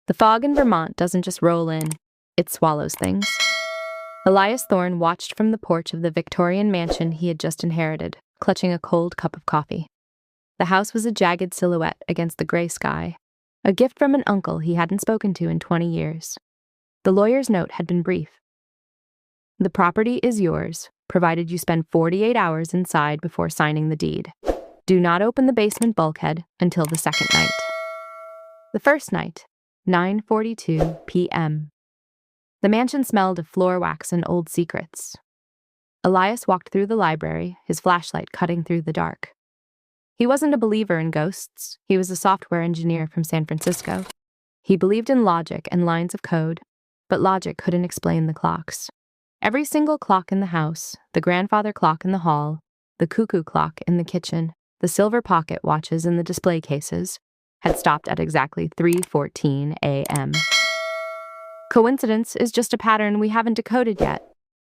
The fog in Vermont doesn't just roll in, it swallows things. Elias Thorne watched from the porch of the Victorian mansion he had just inherited, clutching a cold cup of coffee. The house was a jagged silhouette against the gray sky, a gift from an uncle he hadn't spoken to in 20 years. The lawyer's note had been brief. The property is yours, provided you spend 48 hours inside before signing the deed. Do not open the basement bulkhead until the second night. The first night, 9:42 p.m. The mansion smelled of floor wax and old secrets. Elias walked through the library, his flashlight cutting through the dark. He wasn't a believer in ghosts. He was a software engineer from San Francisco. He believed in logic and lines of code, but logic couldn't explain the clocks. Every single clock in the house, the grandfather clock in the hall, the cuckoo clock in the kitchen, the silver pocket watches in the display cases, had stopped at exactly 3:14 a.m. Coincidence is just a pattern we haven't decoded yet,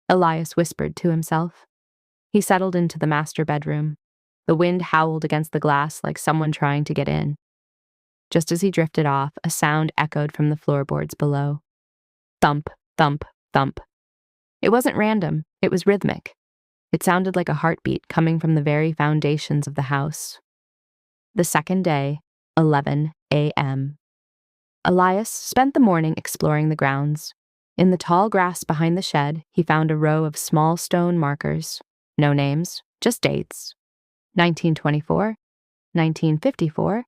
Elias whispered to himself. He settled into the master bedroom. The wind howled against the glass like someone trying to get in. Just as he drifted off, a sound echoed from the floorboards below. Thump, thump, thump. It wasn't random, it was rhythmic. It sounded like a heartbeat coming from the very foundations of the house. The second day, 11 a.m. Elias spent the morning exploring the grounds. In the tall grass behind the shed, he found a row of small stone markers. No names, just dates. 1924, 1954,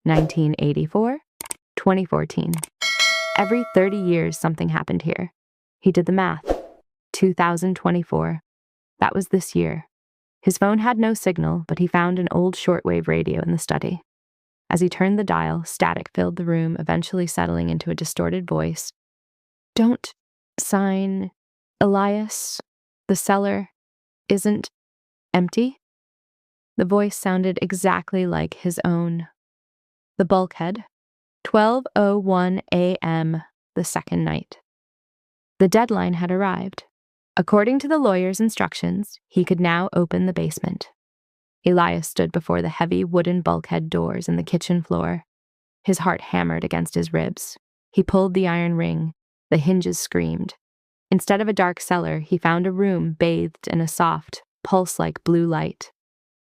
1984, 2014. Every 30 years something happened here. He did the math. 2024. That was this year. His phone had no signal, but he found an old shortwave radio in the study. As he turned the dial, static filled the room, eventually settling into a distorted voice. Don't sign, Elias. The cellar isn't empty. The voice sounded exactly like his own. The bulkhead, 12:01 a.m. the second night. The deadline had arrived. According to the lawyer's instructions, he could now open the basement. Elias stood before the heavy wooden bulkhead doors in the kitchen floor. His heart hammered against his ribs. He pulled the iron ring. The hinges screamed. Instead of a dark cellar, he found a room bathed in a soft, pulse-like blue light.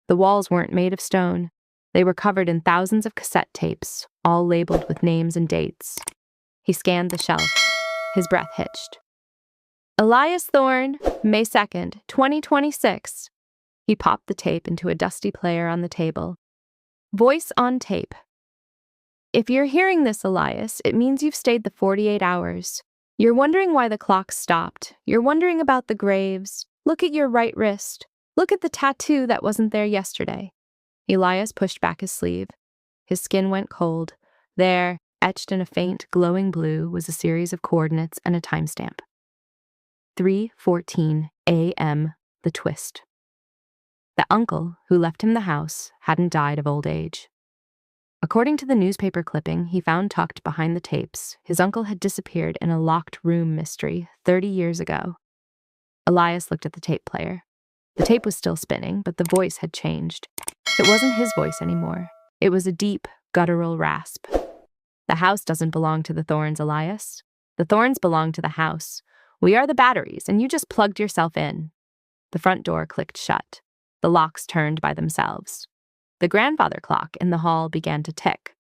The walls weren't made of stone. They were covered in thousands of cassette tapes, all labeled with names and dates. He scanned the shelf. His breath hitched. Elias Thorne, May 2nd, 2026. He popped the tape into a dusty player on the table. Voice on tape. If you're hearing this, Elias, it means you've stayed the 48 hours. You're wondering why the clock stopped. You're wondering about the graves. Look at your right wrist. Look at the tattoo that wasn't there yesterday. Elias pushed back his sleeve. His skin went cold. There, etched in a faint, glowing blue, was a series of coordinates and a timestamp. 3:14 a.m. the twist. The uncle who left him the house hadn't died of old age. According to the newspaper clipping he found tucked behind the tapes, his uncle had disappeared in a locked room mystery 30 years ago. Elias looked at the tape player. The tape was still spinning, but the voice had changed. It wasn't his voice anymore. It was a deep, guttural rasp. The house doesn't belong to the Thornes, Elias. The Thornes belong to the house. We are the batteries, and you just plugged yourself in. The front door clicked shut. The locks turned by themselves. The grandfather clock in the hall began to tick.